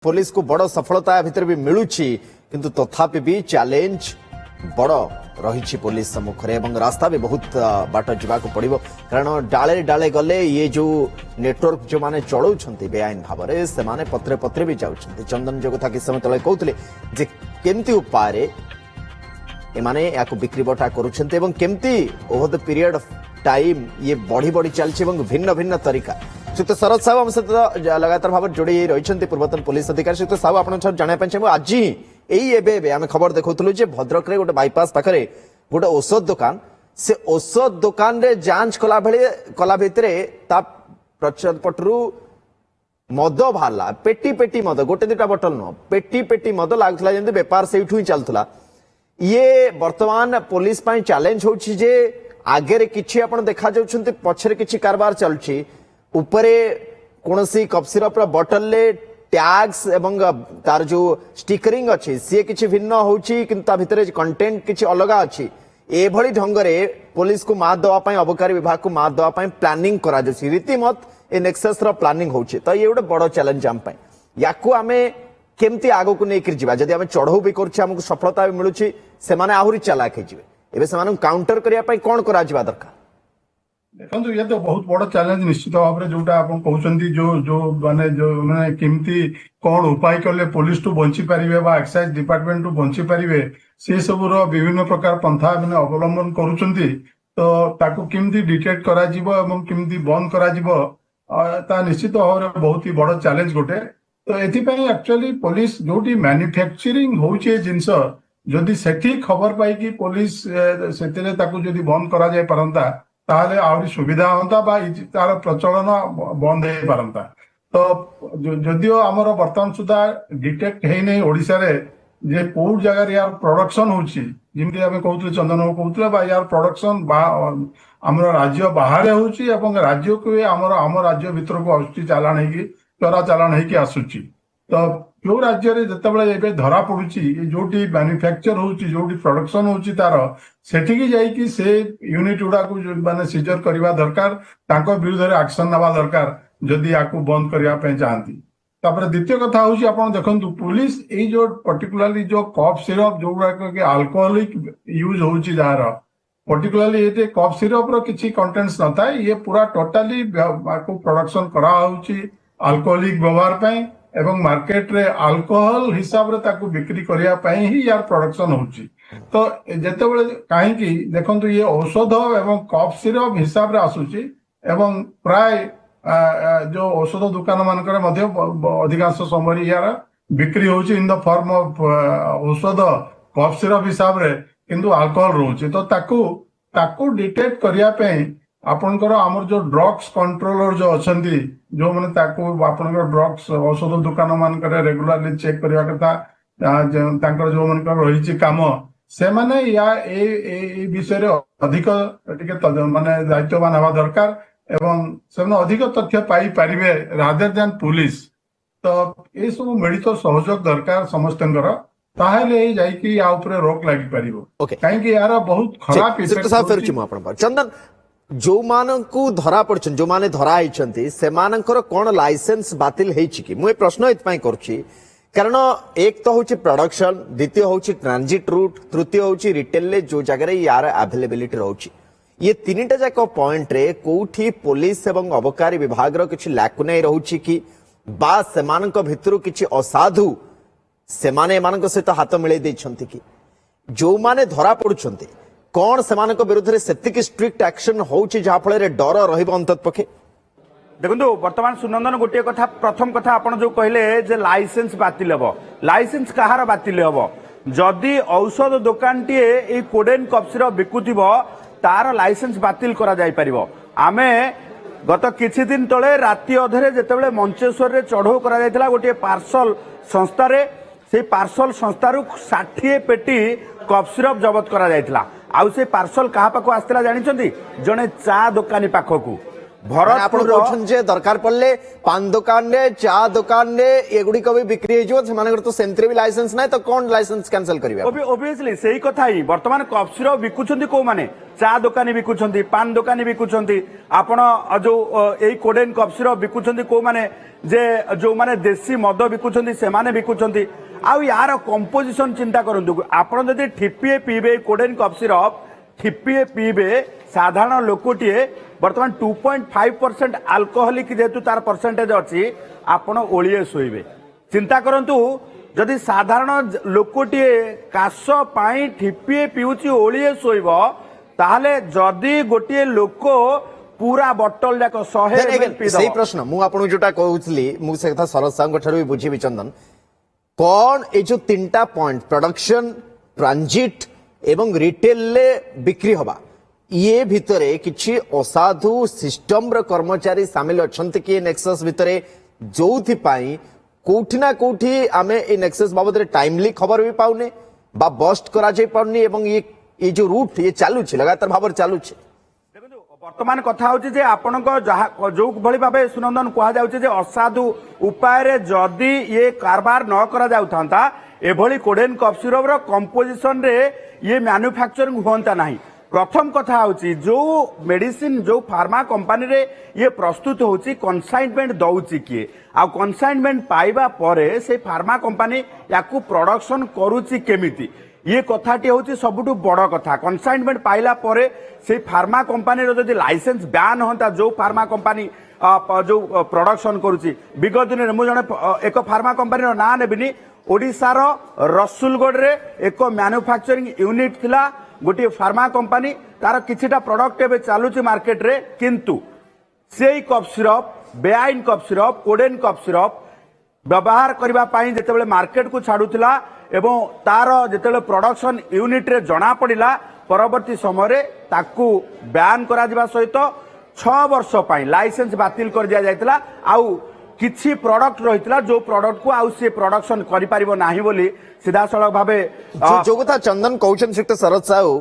Police को बड़ सफलता भितर भी मिलुछि किंतु तथापि भी चैलेंज बड़ रही पुलिस सम्मुख में रास्ता भी बहुत बाट जावाक पड़ो कारण डाले डाले गले ये जो नेटवर्क जो माने चलाउछंती बेआईन भाव से माने पत्रे पत्रे भी जाउछंती। चंदन जो कथा कि समय तले कहउतले जे केमती उपाय एमाने याको बिक्री बटा करूछंती एवं केमती over the period of time ये बढ़ी बढ़ी चलछि एवं भिन्न भिन्न तरीका। श्रीयुक्त शरद साहू आम सहित लगातार भाव जोड़ी रही पूर्वतन पुलिस अधिकारी। श्रीयुक्त साहू आप जाना चाहिए आज एबे आम खबर देखुलु भद्रक रे गोटे बाईपास पाखे गोटे औषध दुकान से औषध दुकान रे जांच कला भितर पटरू मद बाहर पेटी पेटी मद गोटे दुटा बोतल नुह पेटी पेटी मद लगुला जमी बेपार से ही चलता। ये वर्तमान पुलिस चैलेंज होछि जे आगे किछि आपण देखा जाउछन्ते पछरे किछि कारबार चलछि उपरे कोनसी कफ सिरप बोतल ले टैग्स एवं तार जो स्टिकरिंग अच्छी सी किसी भिन्न होची किंतु भितर कंटेंट किसी अलग अच्छी एभली ढंगरे पुलिस को मात दवाई अबकारी विभाग को मात दवाई प्लानिंग करा रीतिमत ए नेक्सस रो प्लानिंग होची तो ये गोटे बड़ चैलेंज आम याकू आमे केमती आगो को लेकर जीवा जदि आमे चढ़ऊ भी करछे हमको सफलता भी मिलुची से माने आहुरी चालाक हे जिवे एबे से माने काउंटर करिया पई कोन करा जीवा दरकार। देखो ये तो बहुत बड़ा चैलेंज निश्चित भाव में जोटा आप कहते जो माने केमती कौन उपाय कले पुलिस टू बंची पारिबे बा एक्साइज डिपार्टमेंट टू बंची पारिबे से सब विभिन्न प्रकार पंथा मैंने अवलंबन करुचंती तो ताको केमती डिटेक्ट करा जीवो एवं केमती बंद करा जीवो ता निश्चित भाव में बहुत ही बड़ा चैलेंज गोटे। तो एथिपाई एक्चुअली पुलिस जोटी मैन्युफैक्चरिंग होउचे जिंस जदि सेठी खबर पाई कि पुलिस सेतिरे ताको जदि बंद करा जाय परंता ताहले आहरी सुविधा होता तार प्रचलन बंद हो पारंता। तो जदियो आमर वर्तमान सुधा डिटेक्ट है नहीं ओडिशा रे जे कोड जगह यार प्रोडक्शन होची जिमती आमे कहउतले चंदन कहउतले बा यार प्रोडक्शन बा हमर राज्य बाहर होची एवं राज्य को हमर राज्य भीतर को आसुची चालान है कि चोरा चालान है कि आसुची। तो जो राज्य रे जतबेले एबे धरा पडुची जोटी मैन्युफैक्चर होची जोटी प्रोडक्शन होची तार सेठिकी जाईकी से यूनिट गुडा को माने सीजर करबा दरकार तांको विरुद्ध रे एक्शन नबा दरकार जदि याकू बंद करबा पे चाहती। तापर द्वितीय कथा होची आपण देखंतु पुलिस ए जो पर्टिकुलरली जो कफ सिरप जोगुडा के अल्कोहलिक यूज होची जार पर्टिकुलरली एते कफ सिरप रो किछि कंटेंट्स नथा ये पूरा टोटली को प्रोडक्शन करा होची अल्कोहलिक व्यवहार पे एवं मार्केट रे अल्कोहल हिसाब रे ताकू बिक्री करिया पई ही यार प्रोडक्शन होची। तो जेतेबेले काहे कि देखंतु ये औषध एवं कफ सिरप हिसाब रे आसुची एवं प्राय जो औषध दुकान मानकर मध्ये अधिकांश समय यार बिक्री होची इन द फॉर्म ऑफ औषध कफ सिरप हिसाब रे किंतु अल्कोहल रहउची। तो ताकू डिटेक्ट करिया पई आपनकर हमर जो ड्रग्स कंट्रोलर जो अछंती जो माने ताकू आपनकर ड्रग्स औषध दुकान मानकर रेगुलरली चेक करिया कथा तांकर जो मानकर रहिची काम से माने या ए विषय रे अधिक टिके माने दायित्ववान हवा दरकार एवं से अधिक तथ्य पाई पारिबे रादर देन पुलिस। तो ए सब मिलित सहयोग दरकार समस्तंकर ताहेले जाईकी या ऊपर रोक लागि परिबो काहे कि यार बहुत खराब इफेक्ट। चंदन जो मानकु धरा पड़छन जो माने धरा आइछंती से मानकर कोन लाइसेंस बातिल हेछि कि मुए प्रश्न इतपाई करछि कारण एक तो होछि प्रोडक्शन द्वितीय होछि ट्रांजिट रूट तृतीय होछि रिटेल ले जो जगह रे यार अवेलेबिलिटी रहउछि ये तीनटा जाक पॉइंट रे कोठी पुलिस एवं अबकारी विभाग रो किछि लैकुनै रहउछि कि बा सेमानक भितरु किछि असाधु सेमाने एमानक सहित हाथ मिलै दैछंती कि जो माने धरा पड़ुछंती कौन सेमानक विरुद्ध से स्ट्रिक्ट एक्शन होउछि जहा फळे रे डर रहिबो अंतत पखे। देखो वर्तमान सुनंदन गोटे कथा प्रथम कथा आपण जो कहले जे लाइसेंस बातिल हबो लाइसेंस कहार बातिल हबो जदि औषध दुकान टी ए कोडेन कफ सिरप बिकुथिबो तार लाइसेंस बातिल करा जाय परिबो। आमे गत किछि दिन तळे राति अधरे जेतेबेले मंचेश्वर रे चढ़ौ करा जायतिला गोटे पार्सल संस्था रे से पार्सल संस्थारू 60 पेटी कफ सिरप जबत करा जायतिला आउ से पार्सल कहा पाखु आस्तिला जानिचंती जणे चा दुकानी पाखकु ଆପଣ ଭରତପୁର କହୁଛନ୍ତି ଯେ ଦରକାର ପଡିଲେ ପାନ ଦୋକାନରେ ଚା ଦୋକାନରେ ଏଗୁଡିକ ବି ବିକ୍ରି ହେଇଯିବ ସେମାନଙ୍କର ତ ସେମିତିରେ ବି ଲାଇସେନ୍ସ ନାହିଁ ତ କଣ ଲାଇସେନ୍ସ କ୍ୟାନସଲ କରିବେ ଓବିୟସଲି ସେଇ କଥା ହିଁ ବର୍ତ୍ତମାନ କଫ୍ ସିରପ ବିକୁଛନ୍ତି କୋଉମାନେ ଚା ଦୋକାନୀ ବିକୁଛନ୍ତି ପାନ ଦୋକାନୀ ବିକୁଛନ୍ତି ଆପଣ ଯୋଉ ଏଇ କୋଡେନ୍ କଫ୍ ସିରପ ବିକୁଛନ୍ତି କୋଉମାନେ ଯେ ଯୋଉମାନେ ଦେଶୀ ମଦ ବିକୁଛନ୍ତି ସେମାନେ ବିକୁଛନ୍ତି ଆଉ ୟାର କମ୍ପୋଜିସନ ଚିନ୍ତା କରନ୍ତୁ ଆପଣ ଯଦି ଠିପିଏ ପିଇବେ କୋଡେନ୍ କଫ୍ ସିରପ ଠିପିଏ ପିଇବେ ସାଧାରଣ ଲୋକଟିଏ ବର୍ତ୍ତମାନ 2.5% ଆଲକୋହଲିକ ଯେହେତୁ ତାର ପରସେଣ୍ଟେଜ ଅଛି ଆପଣ ଓଳିଏ ଶୋଇବେ ଚିନ୍ତା କରନ୍ତୁ ଯଦି ସାଧାରଣ ଲୋକଟିଏ କାଶ ପାଇଁ ଠିପିଏ ପିଉଛି ଓଳିଏ ଶୋଇବ ତାହେଲେ ଯଦି ଗୋଟିଏ ଲୋକ ପୁରା ବଟଲ ଯାକ 100 ml ପିଇଦବ ସେଇ ପ୍ରଶ୍ନ ମୁଁ ଆପଣଙ୍କୁ ଯୋଉଟା କହୁଥିଲି ମୁଁ ସେ କଥା ଶରଦ ସାହୁଙ୍କ ଠାରୁ ବି ବୁଝିବି ଚନ୍ଦନ କଣ ଏଇ ଯୋଉ ତିନିଟା ପଏଣ୍ଟ ପ୍ରଡକ୍ସନ ଟ୍ରାንଜିଟ୍ ଏବଂ ରିଟେଲ ରେ ବିକ୍ରି ହବା ये भितरे किछि असाधु सिस्टम रो कर्मचारी सामिल अछंती कि नेक्सस भितरे जोथि पाई कोठी ना कोठी आमे ए नेक्सस बाबद रे टाइमली खबर भी पाउने बा बस्ट करा जाय पाउनी एवं ये जो रूट ये चालू छै लगातार भाबर चालू छै देखो वर्तमान कथा होची जे आपनक जो भली भाबे सुनंदन कहा जाउचे जे असाधु उपाय रे जदी ये कारबार न करा जाउथांता एभली कोडेन कफ सिरप रो कंपोजिशन रे ये मैन्युफैक्चरिंग होंता नाही प्रथम कथा होची जो मेडिसिन जो फार्मा कंपनी रे ये प्रस्तुत होची कंसाइनमेंट दउची किए आ कंसाइनमेंट पाइबा परे से फार्मा कंपनी याकू प्रोडक्शन करूची केमिति ये कथाटी होची सबुठु बड़ कथा कंसाइनमेंट पाइला परे से फार्मा कंपनी रो जदी लाइसेंस बैन होता जो फार्मा कंपनी जो प्रोडक्शन करूची विगत दिन मु जने एक फार्मा कंपनी रो ना नेबिनी ओडिसा रो रसुलगढ़ रे एक मैन्युफैक्चरिंग यूनिट थिला गोटे फार्मा कंपनी तार किछिटा प्रोडक्ट एबे चालुची मार्केट रे किंतु सेई कफ सिरप बेआईन cough syrup codeine cough syrup व्यवहार करबा पाई जेतेबेले मार्केट को छाडुथिला एवं तार जेतेबेले प्रोडक्शन यूनिट रे जणा पडिला परवर्ती समय रे ताकू बैन करा दिबा सहित 6 वर्ष पाई लाइसेंस बातिल कर दिया जायतिला आउ किछि प्रोडक्ट रहितला जो प्रोडक्ट को आउ से प्रोडक्शन करि परिबो नाही बोली सीधा सड़क भाबे जो कथा चंदन कौचन श्री शरद साहू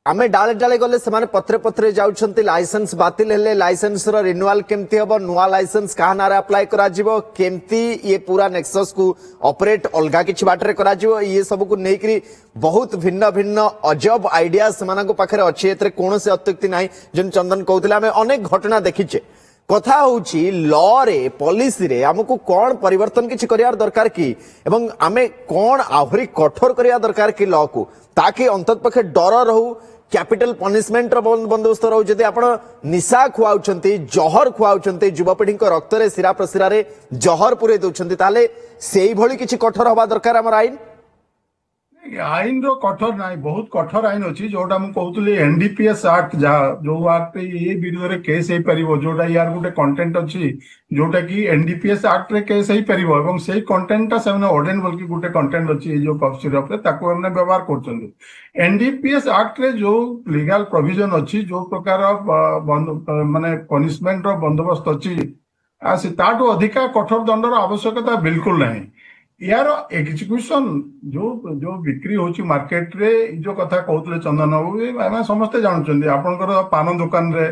आमे डाले डाले गले से पत्रे पत्रे जाउछंती लाइसेंस बातिल हेले लाइसेंस रो रिन्यूअल केमती हबो नुआ लाइसेंस कहा नारे अप्लाई करा जिवो केमती ये पूरा नेक्सस को ऑपरेट अलगा किछि बाटरे करा जिवो ये सब को नेकरी बहुत भिन्न भिन्न अजब आइडिया सेमानक पाखरे अछि एतरे कोनोसे अत्युक्ति नाही जन चंदन कहउतिला आमे अनेक घटना देखिछे कथा होची लॉ रे पॉलिसी रे हमको कौन परिवर्तन किछि करियार दरकार की एवं आमे कौन आहुरी कठोर करिया दरकार की लॉ को ताकि अंतत पखे डर रहू कैपिटल पनिशमेंट रो बंदोबस्त रहू जदि आपण निशा खुआउछंती जहर खुआउछंती युवपीढ़ी को रक्त रे सिरा प्रसिरा रे जहर पुरे दउछंती ताले सेही भली किछि कठोर हवा दरकार हमर आईन आईन रो कठोर नाही बहुत कठोर आईन अछि जोटा मु कहउतली एनडीपीएस एक्ट जो एक्ट ये विरोध रे केस हे परिबो जोटा यार गुटे कंटेंट अछि जोटा की एनडीपीएस एक्ट रे केस हे परिबो एवं सेही कंटेंट ता सेमने ऑर्डिन बोल की गुटे कंटेंट अछि जो कफ सिरप रे ताको हमने व्यवहार करछन एनडीपीएस एक्ट रे जो लीगल प्रोविजन अछि जो प्रकार माने पनिशमेंट रो बंदोबस्त अछि आ से ताटो अधिका कठोर दंड रो आवश्यकता बिल्कुल नहीं यार एग्जीक्यूशन जो जो बिक्री होची मार्केट रे जो कथा कहउतले चंदन बाबू आमे समस्त जानछन्ती आपनकर पान दुकान रे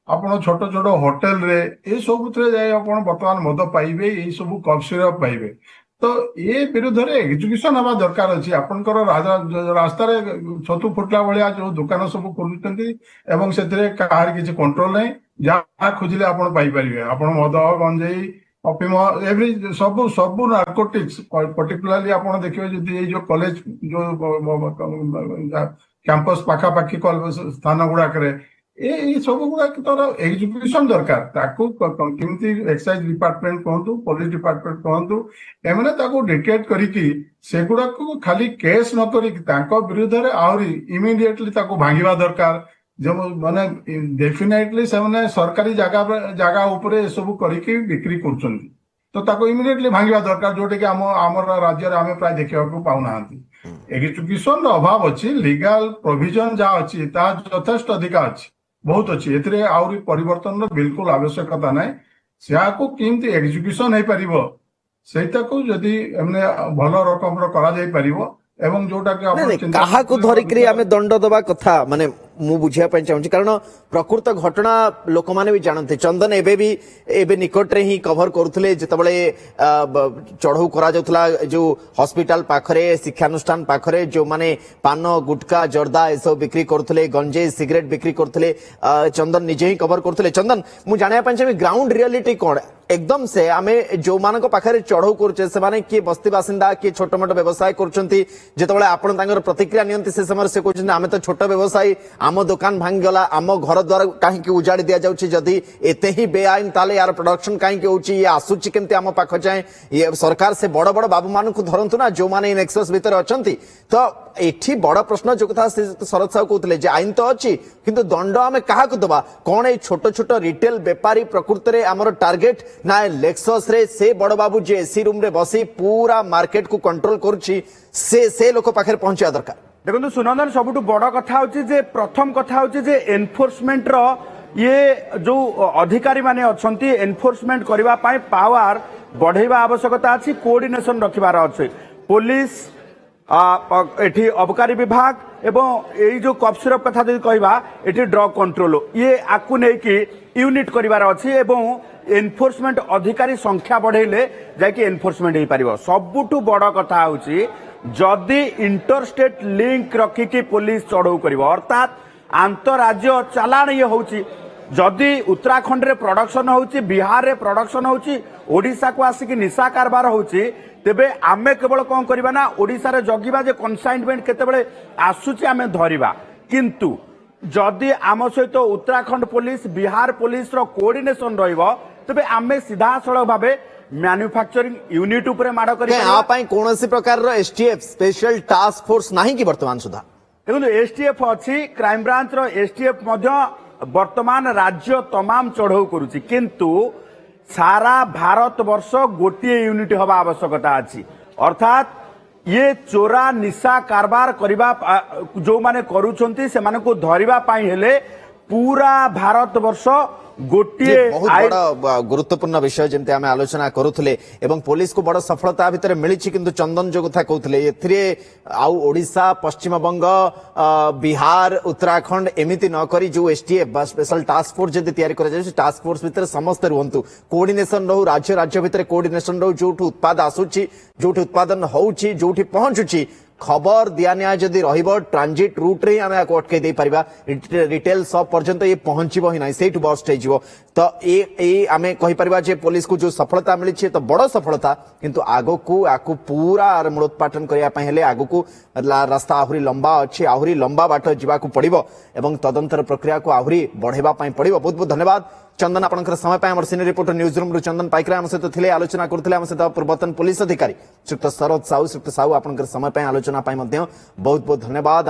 आपण छोट छोट होटल रे ए सब रे जाय आपण वर्तमान मद पाइबे ए सब कफ सिरप पाइबे तो ये विरुद्ध रे एग्जीक्यूशन हवा दरकार अछि आपनकर रास्ता रे छतु फुटला भलिया जो दुकान सब खोलुचन्ती एवं सेतरे कार किछि कंट्रोल नै जा खोजिले आपण पाइ परिबे आपण मद गंजेई अफिम एवरी सब सब नार्कोटिक्स पर्टिकुलरली आपण देखिबे जदि ए जो कॉलेज जो कैंपस पाखा पाखी स्थान गुडा करे ए सब गुडा तर एग्जीक्यूशन दरकार ताकू केमती एक्साइज डिपार्टमेंट कहंतु पुलिस डिपार्टमेंट कहंतु एमने ताकू डिटेक्ट करिकि सेगुडा को खाली केस न करिकि ताको विरुद्ध रे आउरी इमीडिएटली ताकू भांगिबा दरकार जब माने डेफिनेटली से सरकारी जगह उपरे सब करिकि बिक्री करछन्ती तो ताको इमीडिएटली भांगिबा दरकार जोटे कि हमर राज्य रे हमें प्राय देखिबा को पाउनाहांती एग्जीक्यूशन रो अभाव अछि लीगल प्रोविजन जा अछि ता यथेष्ट अधिक अछि बहुत अछि एतरे आउरी परिवर्तन रो बिल्कुल आवश्यकता नै सेहाको किमती एग्जीक्यूशन हे परिबो सेताको जदि हमने भलो रकम रो करा जाय परिबो एवं जोटा कि आपण काहा को धरिकरी हमें दंड दबा कथा माने मु बुझिया चाहूँ कारण प्रकृत घटना लोक मैंने भी जानते चंदन एबे निकट रे ही कभर करुले जितेबाला चढ़ऊ करा जो हॉस्पिटल पाखरे शिक्षानुष्ठान पाखरे जो माने पान गुटका जर्दा ए सब बिक्री करुले गंजे सिगरेट बिक्री करुले चंदन निजे ही कभर करुले चंदन मु जानिया चाहिए ग्राउंड रियलिटी कौन एकदम से आमे जो मानक पाखरे चढ़ऊ करुचे से माने किए बस्ती बासिंदा किए छोट मोट व्यवसाय करछंती जेतेबेले आपण तांगर प्रतिक्रिया नियंती से समय से कहछन आमे तो छोट व्यवसायी आम दुकान भांगी गला आम घर द्वार कहीं उजाड़ी दिया जाउची जदी एते ही बेआईन ताले यार प्रोडक्शन कहीं होउची ये आसुची केमती आम पाख जाए ये सरकार से बड़ बड़ बाबू मानक धरंतु ना जो माने नेक्सस भीतर अछंती तो एठी बड़ प्रश्न जो कथा शरद साहू कहते जे आईन तो अच्छी किंतु दंड आमे काहा को दबा कौन ए छोट छोट रिटेल व्यापारी प्रकृत रे हमर टार्गेट ना लेक्सस रे से बड़ बाबू जे एसी रूम रे बसी पूरा मार्केट को कंट्रोल करूची से लोक पाखे पहुंचा दरकार देखो सुनंदन सबुठ बड़ कथा होची जे प्रथम कथा होची जे एनफोर्समेंट रो ये जो अधिकारी माने अछंती एनफोर्समेंट करबा पाए पावर बढ़ेबा आवश्यकता अछि कोऑर्डिनेशन रखिबार अछि पुलिस एठी अबकारी विभाग एवं यही जो कफ सिरप कथा जदि कहबा एठी ड्रग कंट्रोल ये आकु नै कि यूनिट करिवार अछि एवं एनफोर्समेंट अधिकारी संख्या बढ़ेले जाकि एनफोर्समेंट हो पारिबो सबुठु बड़ कथा होची जदि इंटरस्टेट लिंक रखिकी पुलिस चढ़ऊ करिवो अर्थात आंतरराज्य चालाण ये होची जदि उत्तराखंड रे प्रोडक्शन होची बिहार रे प्रोडक्शन होची ओडिशा को आसिकी निशा कारबार होची तेबे आमे केवल कौन करबा ना ओडिशा रे जगिबा जे कन्साइनमेंट केतेबेले आसुची आमे धरिबा किंतु जदि आम सहित उत्तराखंड पुलिस बिहार पुलिस रो कोऑर्डिनेशन रहिबो तेबे आमे सीधा सड़क भाबे मैन्युफैक्चरिंग यूनिट उपरे माड करि कौन प्रकार एसटीएफ स्पेशल टास्क फोर्स नहीं कि वर्तमान सुधा देखो एसटीएफ अच्छी क्राइम ब्रांच रो एसटीएफ वर्तमान राज्य तमाम चढ़ऊ करुची किंतु सारा भारत वर्ष गोटे यूनिट हवा आवश्यकता अच्छी अर्थात ये चोरा निशा कारबार करबा जो माने करूछंती से माने को धरिबा पाई हेले पूरा भारत वर्ष गोटे बहुत बड़ा गुरुत्वपूर्ण विषय जमते आम आलोचना करुले एवं पुलिस को बड़ सफलता भितर मिली किंतु चंदन जो कथा कहते एथिरे आउ ओडिशा पश्चिम बंग बिहार उत्तराखंड एमिति न करी जो एसटीएफ बा स्पेशल टास्क फोर्स जदि तैयारी करा जाय टास्क फोर्स भितर समस्त रुहंतु कोऑर्डिनेशन रहू राज्य भितर कोऑर्डिनेशन रहू जोठु उत्पाद आसुची जोठु उत्पादन होउची जोठि पहुंचुची खबर दिया निया जदि रहिबो ट्रांजिट रूट रे आमे अटके दे परिबा रिटेल शॉप पर्यंत ये पहुंचबो ही नाही सेठ बस्ट हे जिवो तो ए आमे कहि परिबा जे पुलिस को जो सफलता मिली छे तो बड़ सफलता किंतु आगो को आकु पूरा मूलोत्पाटन करिया पय हेले आगो को रास्ता आहुरी लंबा अछि आहुरी लंबा बाट जिबा को पड़िबो एवं तदंतर प्रक्रिया को आहुरी बढ़ेबा पय पड़िबो बहुत बहुत धन्यवाद चंदन आपनकर समय पाए हमर सीनियर रिपोर्टर न्यूज रूम रु चंदन पाइकरा हम सहित थिले आलोचना करथिले हम सहित पूर्वतन पुलिस अधिकारी श्रीयुक्त शरद साहू आपनकर समय पाए आलोचना पाए मध्य बहुत बहुत धन्यवाद।